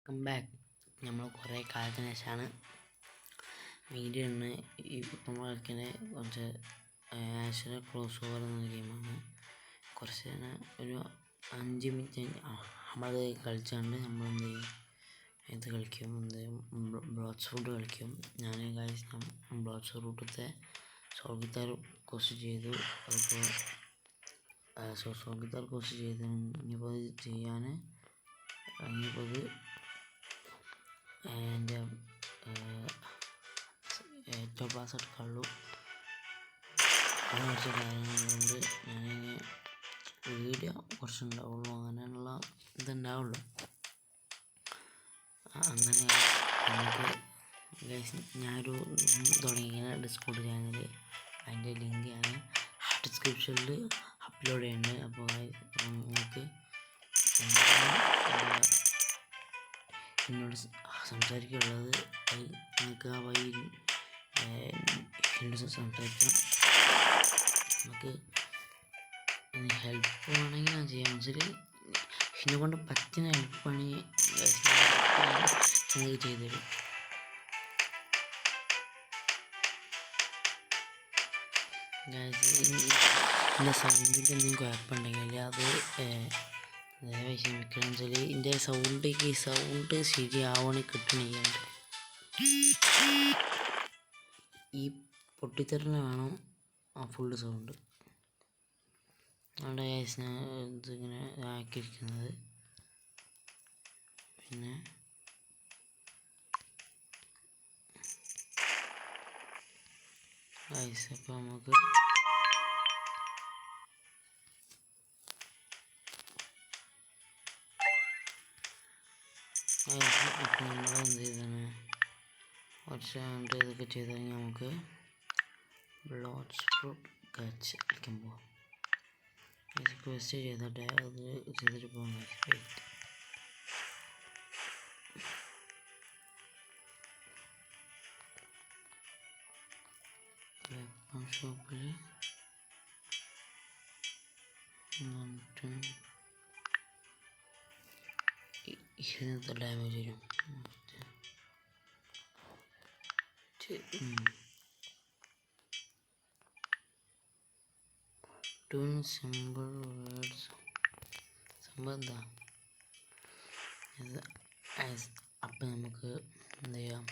Welcome back. നമ്മൾ കുറേ കാലത്തിന് ശേഷമാണ് വീഡിയോ ഇന്ന്. നമ്മൾ കളിക്കുന്ന കുറച്ച് ആഷ് ക്രോസ് ഓവർ എന്ന ഗെയിമാണ്. കുറച്ച് ഒരു 5 മിനിറ്റ് നമ്മളത് കളിച്ചുകൊണ്ട് നമ്മളെന്ത് ചെയ്യും, ഇത് കളിക്കും, ബ്ലോച്ച് ഫുഡ് കളിക്കും. ഞാൻ ബ്ലോച്ച് റൂട്ടത്തെ സോൾഗിത്താർ കോസ്റ്റ് ചെയ്തു. അതിപ്പോൾ സോൾഗിത്താർ കോസ്റ്റ് ചെയ്ത് ഇനിയിപ്പോൾ ഇത് ചെയ്യാൻ ഇനിയിപ്പോൾ എൻ്റെ ഏറ്റവും ക്ലാസ് എടുക്കാനുള്ളൂ. കുറച്ച് കാര്യങ്ങളുണ്ട്. ഞാനിങ്ങനെ വീഡിയോ കുറച്ചുണ്ടാവുള്ളൂ, അങ്ങനെയുള്ള ഇതുണ്ടാവുള്ളൂ. അങ്ങനെ നമുക്ക് ഞാനൊരു തുടങ്ങിയ ഡിസ്കോഡ് ചാനൽ, അതിൻ്റെ ലിങ്ക് ഞാൻ ഡിസ്ക്രിപ്ഷനിൽ അപ്ലോഡ് ചെയ്യുന്നുണ്ട്. അപ്പോൾ നിങ്ങൾക്ക് എന്നോട് സംസാരിക്കാനുള്ളത് നിങ്ങൾക്ക് ആ വഴി എന്നോട് സംസാരിക്കാം. നമുക്ക് ഹെൽപ്പ് വേണമെങ്കിൽ ഞാൻ ചെയ്യാം. വെച്ചാൽ എന്നെ കൊണ്ട് പറ്റുന്ന ഹെൽപ്പ് വേണമെങ്കിൽ നിങ്ങൾക്ക് ചെയ്തുതരും. എൻ്റെ സൗണ്ടിൻ്റെ എന്തെങ്കിലും കുഴപ്പമുണ്ടെങ്കിൽ അത് ദയവായി ക്ഷമിക്കണം. വെച്ചാൽ എൻ്റെ സൗണ്ട് ശരിയാവണ കിട്ടണില്ല. ഈ പൊട്ടിത്തെറിന് വേണം ആ ഫുള്ള് സൗണ്ട്. അവിടെ ഞാൻ ഇതിങ്ങനെ ആക്കിയിരിക്കുന്നത്. പിന്നെ അപ്പോൾ നമുക്ക് അപ്പോൾ നമ്മൾ എന്ത് ചെയ്താണ് കുറച്ച് ഇതൊക്കെ ചെയ്ത് കഴിഞ്ഞാൽ നമുക്ക് ബ്ലോച്ച് ഫ്രൂട്ട് കളിക്കുമ്പോൾ ക്വസ്റ്റ് ചെയ്തിട്ട് അത് ചെയ്തിട്ട് പോകുന്നത്. വെപ്പൺ ഷോപ്പിൽ ഇതിനകത്ത് ഡാമേജ് വരും. സിമ്പിൾ വേർഡ്സ് സംഭവം എന്താ അപ്പം നമുക്ക് എന്ത് ചെയ്യാം,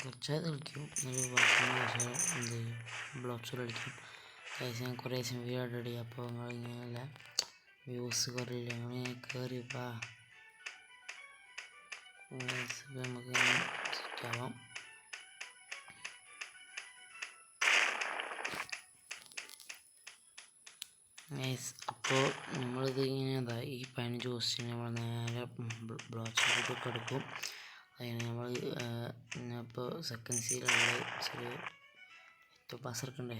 കുറച്ചായത് കളിക്കും. ഒരു കുറച്ച് എന്ത് ചെയ്യും, ബ്ലോക്സ് കളിക്കും. ഞാൻ കുറേ ദിവസം വീഡിയോ ഇടടി. അപ്പോൾ നിങ്ങളിങ്ങനെയല്ല വ്യൂസ് കുറയില്ല, നിങ്ങൾ കയറി വാ. നമുക്ക് സെറ്റാവാം. അപ്പോൾ നമ്മളിത് ഇങ്ങനെ എന്താ ഈ 15 ക്വസ്റ്റ്യൻ നമ്മൾ നേരെ ബ്ലോച്ച് ഒക്കെ എടുക്കും. അതിന് നമ്മൾ ഇപ്പോൾ സെക്കൻഡ് സീലുള്ള ഏറ്റവും പാസ് എടുക്കണ്ടേ,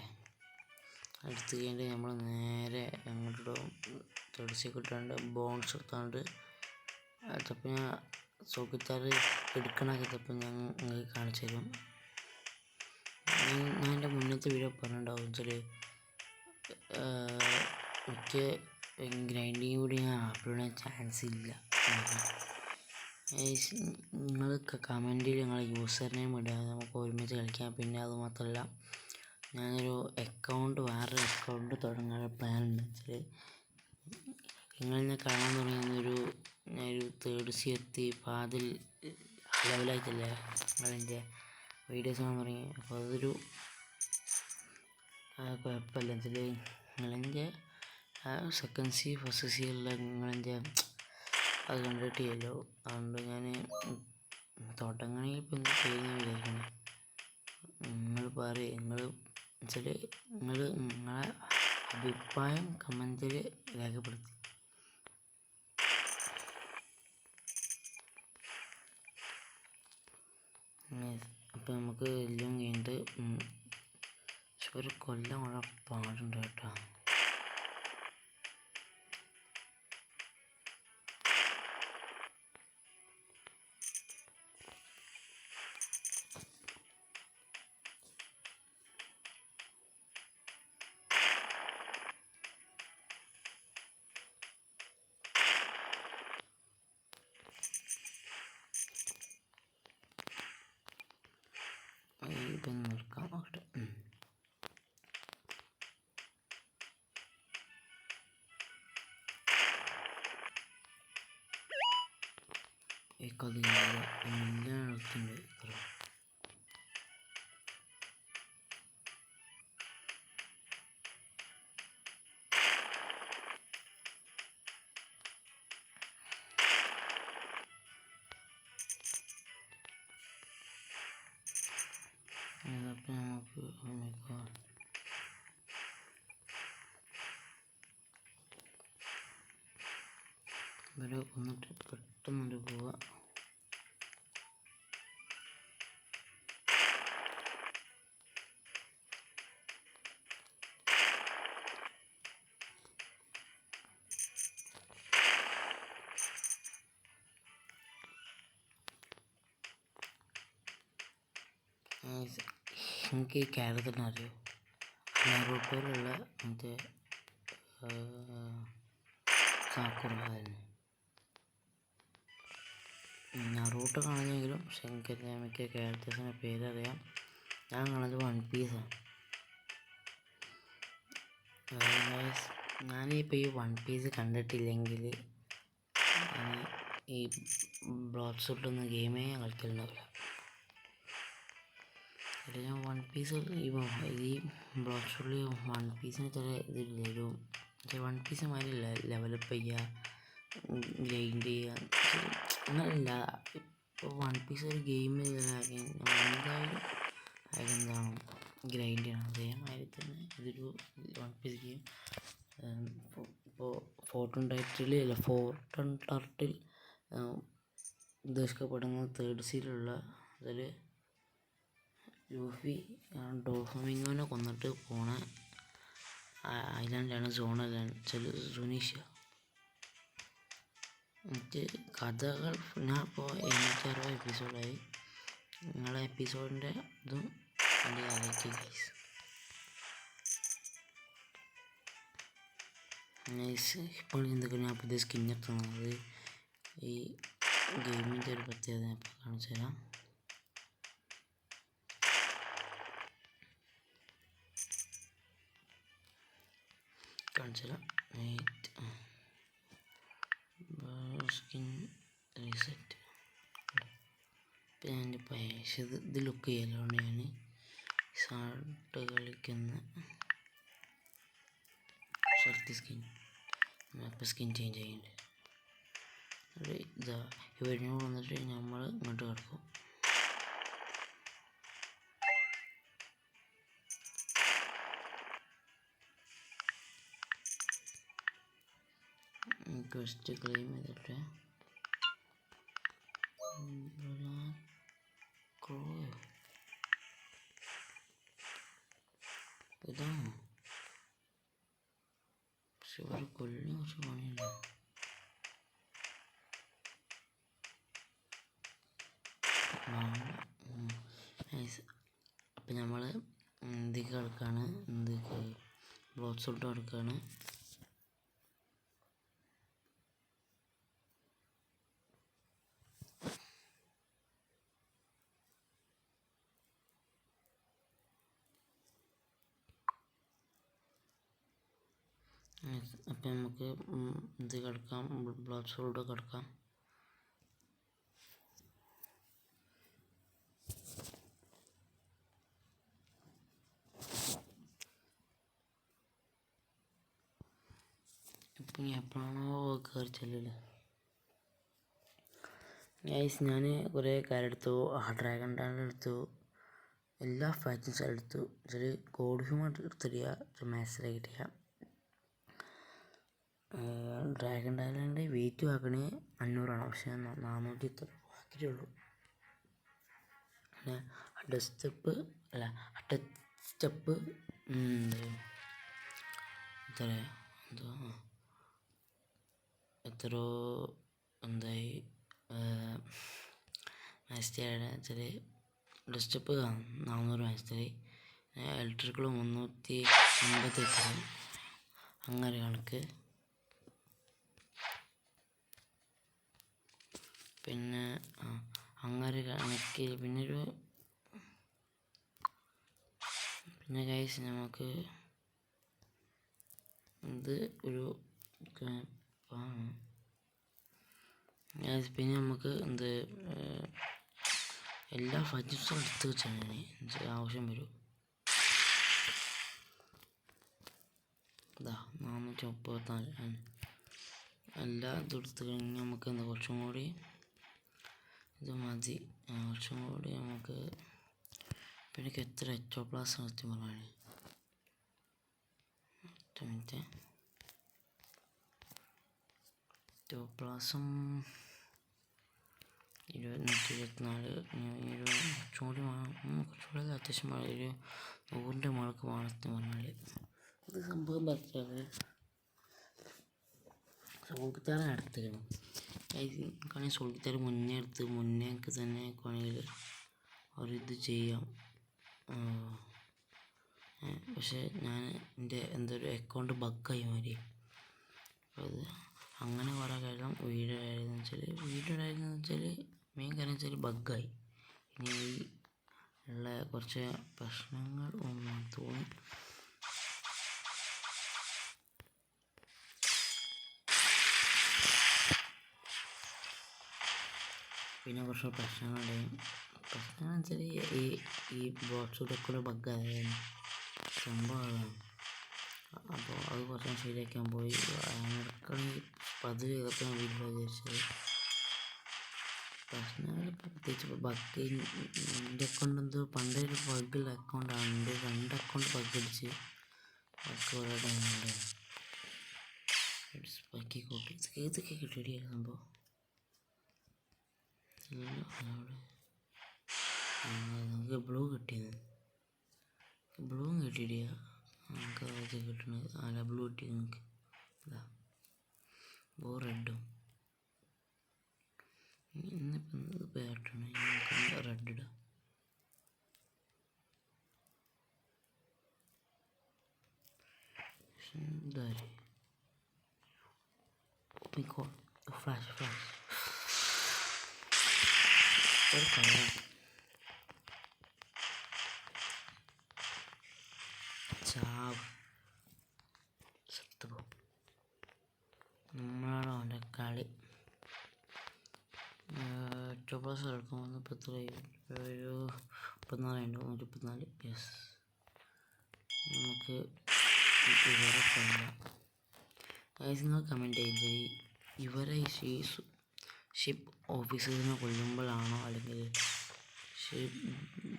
എടുത്തു കഴിഞ്ഞിട്ട് നമ്മൾ നേരെ അങ്ങോട്ടിടും. തെടിച്ചൊക്കെ ഇട്ടാണ്ട് ബോൺസ് എടുത്താണ്ട് അതപ്പോൾ ഞാൻ സോക്കിത്താർ എടുക്കണൊക്കെ ഞാൻ നിങ്ങൾക്ക് കാണിച്ചു തരും. ഞാൻ എൻ്റെ മുന്നത്തെ വീഡിയോ പറഞ്ഞിട്ടുണ്ടാവും. വെച്ചാൽ എനിക്ക് ഗ്രൈൻഡിങ് കൂടി ഞാൻ അപ്ലോഡ് ചെയ്യാൻ ചാൻസ് ഇല്ല. നിങ്ങൾക്ക് കമൻറ്റിൽ നിങ്ങളെ യൂസർ നെയിം ഇടുക, നമുക്ക് ഒരുമിച്ച് കളിക്കാം. പിന്നെ അതുമാത്രമല്ല, ഞാനൊരു വേറൊരു അക്കൗണ്ട് തുടങ്ങാൻ പ്ലാൻ ഉണ്ട്. വെച്ചാൽ നിങ്ങളെന്നെ കാണാൻ തുടങ്ങിയൊരു ഞാനൊരു 3rd C എത്തി പാതിൽ ലെവലായിട്ടല്ലേ നിങ്ങളെൻ്റെ വീഡിയോസ് കാണാൻ തുടങ്ങി. അപ്പോൾ അതൊരു കുഴപ്പമില്ല. വെച്ചാൽ നിങ്ങളെൻ്റെ സെക്കൻഡ് C ഫസ്റ്റ് C ഉള്ള നിങ്ങളെൻ്റെ അത് കണ്ടിട്ട് ചെയ്യല്ലോ. അതുകൊണ്ട് ഞാൻ തുടങ്ങണമെങ്കിൽ ഇപ്പം എന്ത് ചെയ്യുന്ന വിചാരിക്കണം. നിങ്ങൾ പറയും, വെച്ചാൽ നിങ്ങളെ അഭിപ്രായം കമൻറ്റിൽ രേഖപ്പെടുത്തി. അപ്പം നമുക്ക് എല്ലാം കഴിഞ്ഞിട്ട് ഒരു കൊല്ലം കൂടെ പാടുണ്ട് കേട്ടോ. ഇപ്പം നിർക്കാം നോക്കട്ടെ. ഈ കഥ എല്ലാം എടുത്തുണ്ട്. അപ്പം നമുക്ക് ഇവരെ കൊന്നിട്ട് പെട്ടെന്നൊരു പോവാ. എനിക്ക് ഈ ക്യാരക്ടറിനെ അറിയോ? നറൂട്ടോയിലുള്ള മറ്റേ സാക്കുറ തന്നെ. നറൂട്ടോ കാണുന്നെങ്കിലും പക്ഷെ എനിക്കറിയാം മിക്ക ക്യാരക്ടേഴ്സിൻ്റെ പേരറിയാം. ഞാൻ കാണുന്നത് വൺ പീസാണ്. ഞാനിപ്പോൾ ഈ വൺ പീസ് കണ്ടിട്ടില്ലെങ്കിൽ ഈ ബ്ലോഡ് സൂട്ടൊന്നും ഗെയിമേ കളിക്കലുണ്ടാവില്ല. ഞാൻ വൺ പീസ് ഈ ബ്ലോഡ് സൂട്ടിൽ വൺ പീസിന് ചില ഇതില്ല, വൺ പീസ് മാതിരി ലെവലപ്പ് ചെയ്യുക, ഗ്രൈൻഡ് ചെയ്യുക അങ്ങനെയല്ല. ഇപ്പോൾ വൺ പീസ് ഒരു ഗെയിം എന്തായാലും അതിലെന്താണ് ഗ്രൈൻഡ് ചെയ്യണം. അതേമാതിരി തന്നെ ഇതൊരു വൺ പീസ് ഗെയിം. ഇപ്പോൾ ഫോർട്ടൺ ടർട്ടിൽ ഉദ്ദേശിക്കപ്പെടുന്ന തേർഡ് സീലുള്ള അതിൽ ലൂഫി ഡോഫമിങ്ങോനെ കൊന്നിട്ട് പോണ ഐലാൻഡാണ് സുനീഷ്യ. എനിക്ക് കഥകൾ ഞാൻ ഇപ്പോൾ 860 എപ്പിസോഡായി. നിങ്ങളെ എപ്പിസോഡിൻ്റെ ഇതും എൻ്റെ അറിയിക്കുക ഗൈസ്. ഇപ്പോൾ എന്തൊക്കെ ഞാൻ പുതിയ സ്കിന്നെത്തുന്നത് ഈ ഗെയിമിൻ്റെ ഒരു പ്രത്യേകത ഞാൻ ഇപ്പോൾ കാണിച്ചു തരാം. Skin reset. ഇപ്പം ഞാൻ ഇത് ലുക്ക് ചെയ്യലുകൊണ്ട് ഞാൻ ഷാർട്ട് കളിക്കുന്ന ഷർട്ട് സ്കിൻ അപ്പോൾ സ്കിൻ ചേഞ്ച് ചെയ്യുന്നുണ്ട്. ഇതാ ഇവരിനോട് വന്നിട്ട് നമ്മൾ ഇങ്ങോട്ട് കിടക്കും. ക്വസ്റ്റ് ക്ലെയിം ചെയ്തിട്ട് ഇതാണ്. പക്ഷെ ഇവർ കൊല്ലിന് കുറച്ച് പണിയുണ്ട്. അപ്പം നമ്മൾ എന്തൊക്കെ കിടക്കുകയാണ്, എന്തൊക്കെ ബ്ലോഡ് സൂട്ട് കിടക്കുകയാണ്. അപ്പം നമുക്ക് ഇത് കിടക്കാം, ബ്ലോഡ് സൂട്ട് കിടക്കാം. ഇപ്പം എപ്പോഴാണോ കയറി ചെല്ലല് ഗൈസ്. ഞാൻ കുറേ കാര്യം എടുത്തു, ഡ്രാഗൺ ടാൻ എടുത്തു, എല്ലാ ഫാക്ടൻസും എടുത്തു. ചില കോഡ് ഹ്യൂമൻ എടുത്തില്ല, മാസ്റ്റർ കിട്ടിയ ഡ്രാഗൺ ടാനിൻ്റെ വെയിറ്റ് ആക്കണേ 500ആണ്. പക്ഷേ 400 ഇത്ര ആക്കിയിട്ടുള്ളൂ. പിന്നെ ടച്ച് സ്റ്റെപ്പ് എത്രയോ എന്തായി മാസ്റ്റേഡ് ചില ടച്ച് സ്റ്റെപ്പ് 400 മാസ്റ്ററി, ഇലക്ട്രിക്കൽ 388 അങ്ങനെ കണക്ക്. പിന്നെ അങ്ങനെ കണക്കിൽ പിന്നൊരു പിന്നെ ഗൈസ് നമുക്ക് ഇത് ഒരു ആണ്. പിന്നെ നമുക്ക് എല്ലാ ഫജൻസും എടുത്ത് വെച്ചാൽ ആവശ്യം വരും. ഇതാ 434 എല്ലാ ഇതും എടുത്ത് കഴിഞ്ഞ് നമുക്ക് കുറച്ചും കൂടി ഇത് മതി. കുറച്ചും കൂടി നമുക്ക് പിന്നെ എത്ര എക്ടോപ്ലാസം സത്യം പറഞ്ഞാൽ എക്ടോപ്ലാസം 124 കുറച്ചും കൂടി കുറച്ചുകൂടി അത്യാവശ്യം ഒരു 100ൻ്റെ മുകൾക്ക് വേണമെന്ന് പറഞ്ഞാൽ ഇത് സംഭവം പറഞ്ഞാൽ സോൾഗിത്താറ് എടുത്തിരുന്നു. ആണെങ്കിൽ സോൾഗിത്താറ് മുന്നേക്ക് തന്നെ ആണെങ്കിൽ അവരിത് ചെയ്യാം. പക്ഷേ ഞാൻ എൻ്റെ എന്തൊരു അക്കൗണ്ട് ബഗ്ഗായി മാറി. അപ്പോൾ അത് അങ്ങനെ കുറേ കാര്യം വീഡിയോ ആയിരുന്നു വെച്ചാൽ മെയിൻ കാര്യം വെച്ചാൽ ബഗ്ഗായി. ഇനി ഉള്ള കുറച്ച് പ്രശ്നങ്ങൾ തോന്നി. പിന്നെ കുറച്ച് പ്രശ്നങ്ങളുണ്ടായി. പ്രശ്നം വെച്ചാൽ ഈ ബോക്സിലൂടെ കൂടെ ബഗ്ഗായിരുന്നു സംഭവമാണ്. അപ്പോൾ അത് കുറച്ച് ശരിയാക്കാൻ പോയി. ഇടയ്ക്കാണെങ്കിൽ പതിൽ ഇതൊക്കെ വീട്ടിൽ വിചാരിച്ചത് പ്രശ്നങ്ങൾ പ്രത്യേകിച്ച് ബഗ്. എൻ്റെ അക്കൗണ്ട് എന്തോ പണ്ടേ ഒരു ബഗ്ഗുള്ള അക്കൗണ്ടാണ്. എൻ്റെ 2 അക്കൗണ്ട് ബഗ് അടിച്ച് ബഗ് കുറേ ടൈമുണ്ട്. ബാക്കി കൂട്ടി ഇതൊക്കെ കിട്ടിയ സംഭവം നമുക്ക് ബ്ലൂ കിട്ടിയത്. ബ്ലൂവും കിട്ടിയില്ല. നമുക്ക് അത് കിട്ടണത് അല്ല ബ്ലൂ കിട്ടി. നിങ്ങൾക്ക് ഇതാ റെഡും. ഇന്നിപ്പം പേട്ടണം. നമുക്ക് റെഡ് ഇടാം. എന്തായാലും ഫ്ലാഷ് ഒരു കളർ ചാവ് സത്തുപോ. നമ്മളാണ് അവൻ്റെ കളി. എക്ടോപ്ലാസം എടുക്കുമ്പോൾ ഇപ്പോൾ ഒരു 34 യെസ്. നമുക്ക് ഇവരെ കൊല്ലാം. നിങ്ങൾ കമൻറ്റ് ചെയ്ത് ഇവരെ ഈ ഷിപ്പ് ഓഫീസേഴ്സിനെ കൊല്ലുമ്പോഴാണോ അല്ലെങ്കിൽ ഷിപ്പ്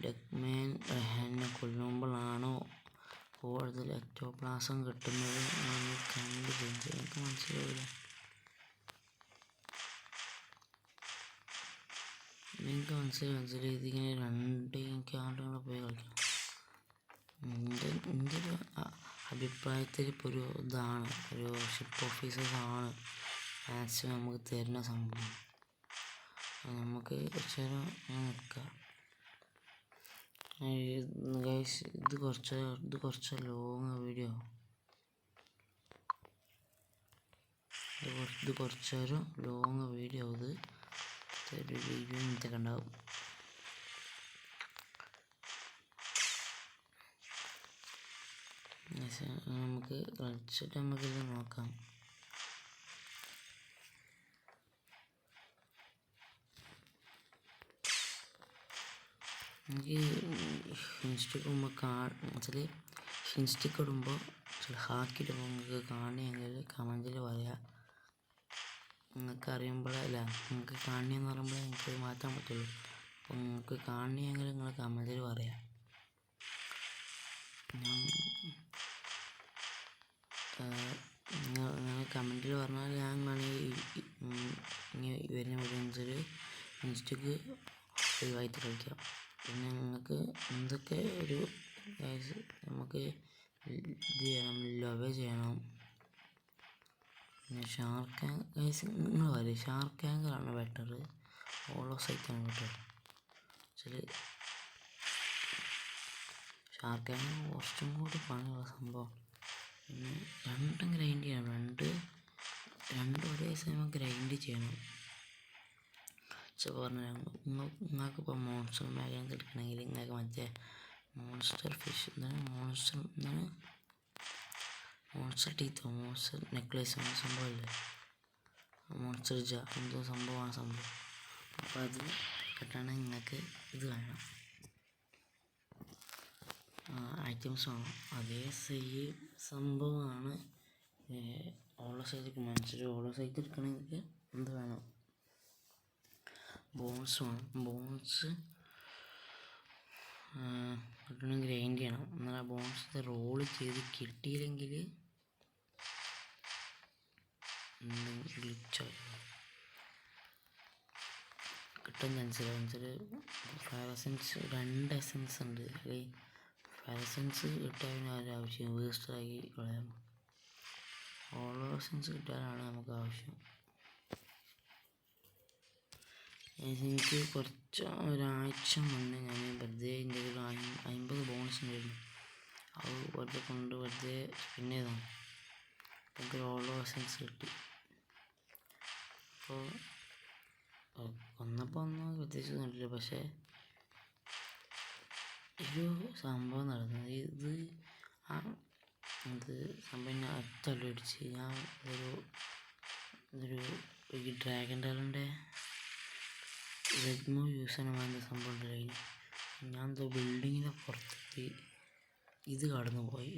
ഡെക്മാൻ റെഹാനെ കൊല്ലുമ്പോഴാണോ കൂടുതൽ എക്ടോപ്ലാസം കിട്ടുന്നത് നമ്മൾ കണ്ട് ചെയ്ത് എനിക്ക് മനസ്സിലാവില്ല. നിങ്ങൾക്ക് മനസ്സിലായി ഇതിങ്ങനെ 2 ആളുകളെ പോയി കളിക്കണം. എൻ്റെ ഒരു അഭിപ്രായത്തിൽ ഇപ്പോൾ ഒരു ഇതാണ് ഒരു ഷിപ്പ് ഓഫീസേഴ്സാണ് മാക്സിമം നമുക്ക് തരുന്ന സംഭവം. നമുക്ക് കുറച്ച് നേരം നിൽക്കാം. ഗൈസ് ഇത് കുറച്ച് ലോങ് വീഡിയോ. ഇത് കുറച്ചൊരു ലോങ് വീഡിയോ. ഇത് 20 മിനിറ്റൊക്കെ ഉണ്ടാവും. നമുക്ക് കളിച്ചിട്ട് നമുക്കിത് നോക്കാം. എനിക്ക് ഹിൻസ്റ്റിക്ക് ഇടുമ്പോൾ ഹിൻസ്റ്റിക്ക് ഇടുമ്പോൾ ഹാക്കിയിടുമ്പോൾ നിങ്ങൾക്ക് കാണുകയെങ്കിൽ കമൻറ്റിൽ പറയാം. നിങ്ങൾക്ക് അറിയുമ്പോഴല്ല നിങ്ങൾക്ക് കാണുകയെന്ന് പറയുമ്പോഴേ നിങ്ങൾക്ക് മാറ്റാൻ പറ്റുള്ളൂ. അപ്പോൾ നിങ്ങൾക്ക് കാണുകയെങ്കിൽ നിങ്ങൾ കമൻറ്റിൽ പറയാം. നിങ്ങൾ കമൻറ്റിൽ പറഞ്ഞാൽ ഞാൻ വേണമെങ്കിൽ വരുന്ന വീഡിയോസിൽ ഹിൻസ്റ്റിക്ക് ഒഴിവായിട്ട് കളിക്കാം. പിന്നെ നിങ്ങൾക്ക് എന്തൊക്കെ ഒരു നമുക്ക് ഇത് ചെയ്യണം, ലവ് ചെയ്യണം. പിന്നെ ഷാർക്ക് നിങ്ങൾ പറയും ഷാർക്ക് ആങ്കറാണ് ബെറ്റർ, ഓളോ സൈറ്റാണ് ബെറ്റർ. ഷാർക്ക് ആങ്കർ കുറച്ചും കൂടി പണിയുള്ള സംഭവം. പിന്നെ 2 ഗ്രൈൻഡ് ചെയ്യണം. 2 ഒരേ സമയം ഗ്രൈൻഡ് ചെയ്യണം. പറഞ്ഞാൽ നിങ്ങൾക്കിപ്പോൾ മോൺസ്റ്റർ മേഖല എടുക്കണമെങ്കിൽ നിങ്ങൾക്ക് മറ്റേ മോൺസ്റ്റർ ഫിഷ് എന്താണ് മോൺസ്റ്റർ എന്താണ് മോൺസ്റ്റർ ടീത്തോ മോൺസ്റ്റർ നെക്ലേസ് അങ്ങനെ സംഭവമല്ലേ മോൺസ്റ്റർ എന്തോ സംഭവമാണ് സംഭവം. അപ്പോൾ അത് കിട്ടണമെങ്കിൽ നിങ്ങൾക്ക് ഇത് വേണം, ഐറ്റംസ് വേണം. അതേ സെയിം സംഭവമാണ് ഓളോ സൈസ് മനസ്സിൽ ഓളോ സൈസ് എടുക്കണമെങ്കിൽ എന്ത് വേണം, ബോൺസ് വേണം. ബോൺസ് കിട്ടണമെങ്കിൽ ഗ്രൈൻഡ് ചെയ്യണം. എന്നാൽ ആ ബോൺസ് റോള് ചെയ്ത് കിട്ടിയില്ലെങ്കിൽ ഗ്ലിച്ചായി കിട്ടാൻ ചാൻസ് ഇല്ല. ഫയർ എസൻസ് 2 എസൻസ് ഉണ്ട്. അല്ലെങ്കിൽ ഫയർ എസൻസ് കിട്ടാൻ ആവശ്യം വേസ്റ്റായി കളയാം. ഓളോ എസൻസ് കിട്ടാനാണ് നമുക്ക് ആവശ്യം. എനിക്ക് ഒരാഴ്ച മുന്നേ ഞാൻ വെറുതെ എൻ്റെ ഒരു 50 ബോൺസ് ഉണ്ടായിരുന്നു, അത് വെറുതെ സ്പിൻ ചെയ്താണ്. എനിക്കൊരു ഓളോ എസൻസ് കിട്ടി. അപ്പോൾ ഒന്നും പ്രത്യേകിച്ച് കണ്ടില്ല. പക്ഷേ ഒരു സംഭവം നടന്നത് ഇത് സംഭവം ഞാൻ തലടിച്ച് ഞാൻ ഈ ഡ്രാഗൺ ടാലൻ്റെ റെഡ്മോ യൂസ് ചെയ്യണമെന്ന സംഭവം ഉണ്ടായി. ഞാൻ എന്തോ ബിൽഡിങ്ങിൻ്റെ പുറത്ത് ഇത് കടന്നു പോയി,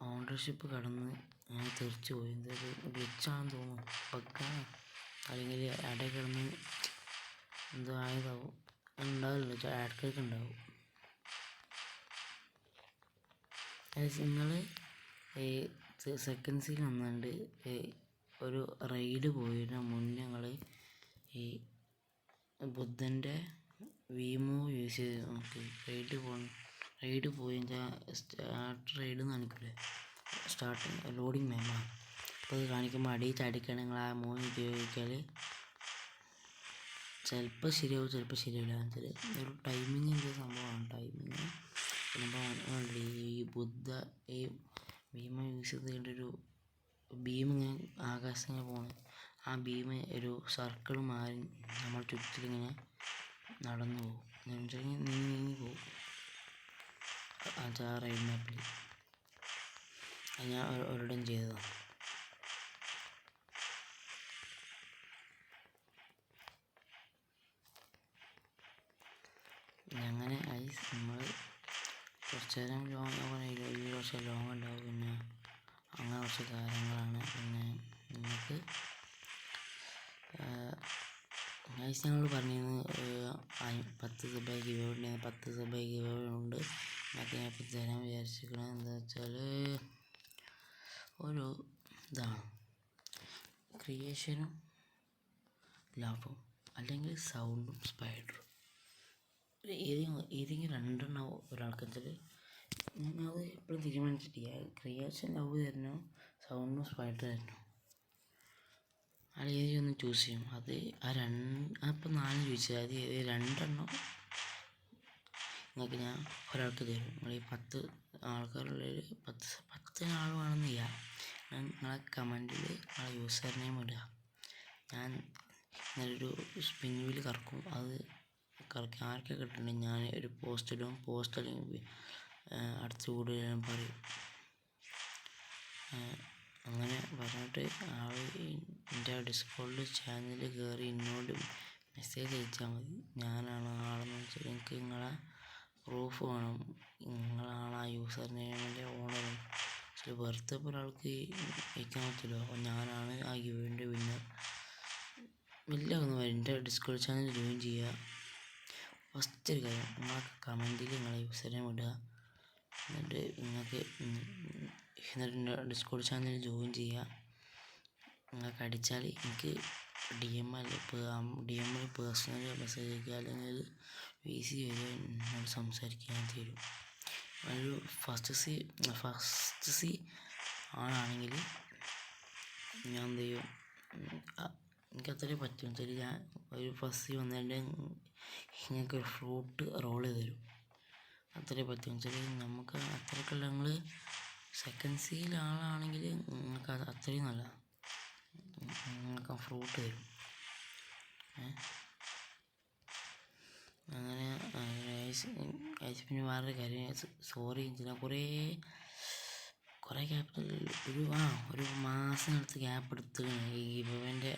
ഓണർഷിപ്പ് കടന്ന് ഞാൻ തെറിച്ച് പോയി. എന്തൊരു ഗ്ലിച്ചാണെന്ന് തോന്നുന്നു, ബഗ്ഗാണ് അല്ലെങ്കിൽ ഇടയിൽ കിടന്ന് എന്തോ ആയതാവും. ഉണ്ടാവില്ല, ഇടയ്ക്കൊക്കെ ഉണ്ടാവും. നിങ്ങൾ സെക്കൻഡ് സീൻ വന്നുകൊണ്ട് ഒരു റൈഡ് പോയതിന് മുന്നേ ഞങ്ങൾ ഈ ബുദ്ധൻ്റെ വീമോ യൂസ് ചെയ്ത് നോക്കി റൈഡ് പോയി സ്റ്റാർട്ട് റൈഡ് എന്ന് കാണിക്കില്ലേ, സ്റ്റാർട്ടിങ് ലോഡിങ് മേമാണ്. അപ്പോൾ അത് കാണിക്കുമ്പോൾ അടിയിൽ ചാടിക്കണം. നിങ്ങൾ ആ മോൻ ഉപയോഗിച്ചാൽ ചിലപ്പോൾ ശരിയാവും, ചിലപ്പോൾ ശരിയാവില്ല. എന്നുവെച്ചാൽ ഒരു ടൈമിങ്ങിൻ്റെ സംഭവമാണ്. ടൈമിങ് ഈ ഭീമ യൂസ് ചെയ്തുകൊണ്ട് ഒരു ബീം ഇങ്ങനെ ആകാശം ഇങ്ങനെ പോകണം. ആ ബീം ഒരു സർക്കിൾ മാറി നമ്മൾ ചുറ്റിലിങ്ങനെ നടന്നു പോകും. നീങ്ങി പോകും. അത് ആ റൈഡ് മാപ്പിൽ അത് ഞാൻ ഒരിടം ചെയ്തതാണ്. അങ്ങനെ നമ്മൾ കുറച്ച് നേരം കുറച്ച് ലോങ് ഉണ്ടാവും. പിന്നെ അങ്ങനെ കുറച്ച് കാര്യങ്ങളാണ്. പിന്നെ നിങ്ങൾക്ക് ഞങ്ങൾ പറഞ്ഞിരുന്നു 10 sub give away 10 sub give away ഉണ്ട്. എന്നൊക്കെ ഞാൻ ഇപ്പോൾ തരാൻ വിചാരിച്ചിരിക്കുന്നത് എന്താ വെച്ചാൽ ഒരു ഇതാണ്, ക്രിയേഷനും ലാഭവും അല്ലെങ്കിൽ സൗണ്ടും സ്പൈഡറും ഏതെങ്കിലും 2 എണ്ണം ഒരാൾക്ക് വെച്ചാൽ ഞാനത് എപ്പോഴും തീരുമാനിച്ചിട്ടില്ല. ക്രിയേഷൻ ലവ് തരണോ സൗണ്ടും സ്പൈഡർ തരണോ, അത് ഏതെങ്കിലും ഒന്ന് ചൂസ് ചെയ്യും. അത് അപ്പോൾ 4 ചോദിച്ചത് അത് 2 എണ്ണം നിങ്ങൾക്ക് ഞാൻ ഒരാൾക്ക് തരും. നിങ്ങൾ ഈ 10 ആൾക്കാരുള്ളതിൽ 10 ആൾ വേണമെന്നില്ല. നിങ്ങളെ കമൻറ്റിൽ നിങ്ങളെ യൂസർ നെയിം ഇടുക. ഞാൻ ഇങ്ങനൊരു സ്പിൻ വീൽ കറക്കും. അത് കറക്കി ആർക്കൊക്കെ കിട്ടുന്നുണ്ട് ഞാൻ ഒരു പോസ്റ്റ് ഇടും. പോസ്റ്റ് അല്ലെങ്കിൽ അടുത്ത കൂടെ ഞാൻ പറയും. അങ്ങനെ പറഞ്ഞിട്ട് ആൾ എൻ്റെ ഡിസ്കോഡിൽ ചാനലിൽ കയറി എന്നോട് മെസ്സേജ് അയച്ചാൽ മതി. ഞാനാണ് ആളെന്ന് വെച്ചാൽ എനിക്ക് നിങ്ങളെ പ്രൂഫ് വേണം, നിങ്ങളാണ് ആ യൂസർ നെയിമിൻ്റെ ഓണർ. പക്ഷേ വെറുതെ ഒരാൾക്ക് അയക്കാൻ പറ്റില്ല. അപ്പോൾ ഞാനാണ് ആ ഗിവിൻ്റെ വിന്നർ. വലിയ ഒന്നും എൻ്റെ ഡിസ്കോഡ് ചാനൽ ജോയിൻ ചെയ്യുക. ഫസ്റ്റ് ഒരു കാര്യം, നിങ്ങളെ കമൻറ്റിൽ നിങ്ങളെ യൂസർ നെയിം ഇടുക. എന്നിട്ട് ഡിസ്കോഡ് ചാനൽ ജോയിൻ ചെയ്യുക. നിങ്ങൾക്ക് അടിച്ചാൽ എനിക്ക് ഡി എമ്മിൽ പേഴ്സണലി മെസ്സേജ് അയക്കുക, അല്ലെങ്കിൽ VC വരിക, എന്നോട് സംസാരിക്കാൻ തരും. ഒരു ഫസ്റ്റ് സി ആളാണെങ്കിൽ ഞാൻ എന്ത് ചെയ്യും, എനിക്ക് അത്രയും പറ്റും. വെച്ചാൽ ഞാൻ ഒരു ഫസ്റ്റ് സി വന്നതിൻ്റെ നിങ്ങൾക്ക് ഒരു ഫ്രൂട്ട് റോൾ ചെയ്ത് തരും. അത്രയും പറ്റും. വെച്ചാൽ നമുക്ക് അത്രയ്ക്കുള്ള നിങ്ങൾ സെക്കൻഡ് സിയിൽ ആളാണെങ്കിൽ നിങ്ങൾക്ക് അത് അത്രയും നല്ല നിങ്ങൾക്ക് ഫ്രൂട്ട് തരും. അങ്ങനെ പിന്നെ വേറൊരു കാര്യം, സോറി ഇതിനെ കുറേ ഗ്യാപ്പ്, ഒരു മാസത്തിനടുത്ത് ഗ്യാപ്പ് എടുത്ത് ഈ ഗിവ്അവേൻ്റെ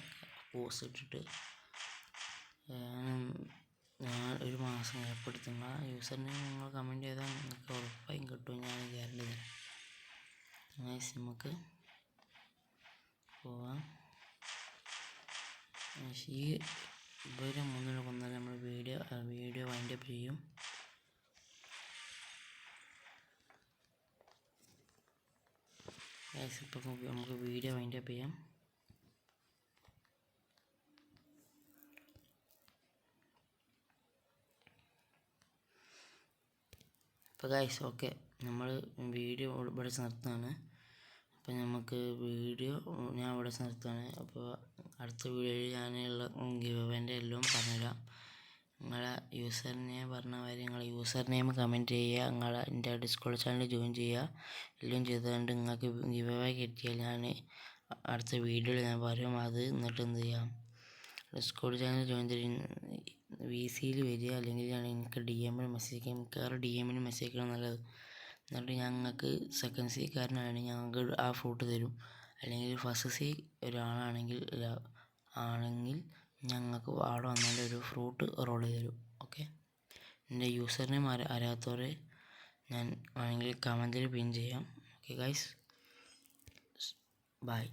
പോസ്റ്റ് ഇട്ടിട്ട് ഞാൻ ഒരു മാസം ഗ്യാപ്പ് എടുത്ത്. നിങ്ങളെ യൂസറിനെ നിങ്ങൾ കമൻറ്റ് ചെയ്താൽ നിങ്ങൾക്ക് ഉറപ്പായും കിട്ടും, ഞാൻ ഗ്യാരണ്ടി തരാം. നമുക്ക് പോവാം. ഈ ഇവരെ മുന്നിൽ കൊന്നാൽ നമ്മൾ വീഡിയോ വൈൻഡപ്പ് ചെയ്യും. ഇപ്പം നമുക്ക് വീഡിയോ വൈൻഡപ്പ് ചെയ്യാം. അപ്പോൾ ഗൈസ് ഓക്കെ, നമ്മൾ വീഡിയോ ഇവിടെ നിർത്തുകയാണ്. അപ്പോൾ നമുക്ക് ഞാൻ ഇവിടെ നിർത്തുകയാണ്. അപ്പോൾ അടുത്ത വീഡിയോയിൽ ഞാനുള്ള ഗിവ്അവേൻ്റെ എല്ലാം പറഞ്ഞുതരാം. നിങ്ങളെ യൂസർ നെയിം പറഞ്ഞ മാതിരി നിങ്ങളെ യൂസർ നെയിം കമൻറ്റ് ചെയ്യുക, എൻ്റെ ഡിസ്കോഡ് ചാനൽ ജോയിൻ ചെയ്യുക. എല്ലാം ചെയ്തുകൊണ്ട് നിങ്ങൾക്ക് ഗിവ്അവേ കിട്ടിയാൽ ഞാൻ അടുത്ത വീഡിയോയിൽ ഞാൻ പറയും അത്. എന്നിട്ട് എന്ത് ചെയ്യാം, ഡിസ്കോഡ് ചാനൽ ജോയിൻ VCയിൽ വരിക, അല്ലെങ്കിൽ എനിക്ക് DM മെസ്സേജ് അയക്കാം. മിക്കവാറും DM മെസ്സേജ് അയക്കണം നല്ലത്. എന്നിട്ട് ഞങ്ങൾക്ക് സെക്കൻഡ് സി കാരനാണെങ്കിൽ ഞങ്ങൾക്ക് ആ ഫ്രൂട്ട് തരും. അല്ലെങ്കിൽ ഫസ്റ്റ് സി ഒരാളാണെങ്കിൽ ഞങ്ങൾക്ക് അവിടെ വന്നാൽ ഒരു ഫ്രൂട്ട് റോൾ ചെയ്ത് തരും. ഓക്കെ, എൻ്റെ യൂസർ നെയിം അറിയാത്തവരെ ഞാൻ വേണമെങ്കിൽ കമൻറ്റിൽ പിൻ ചെയ്യാം. Okay guys, by.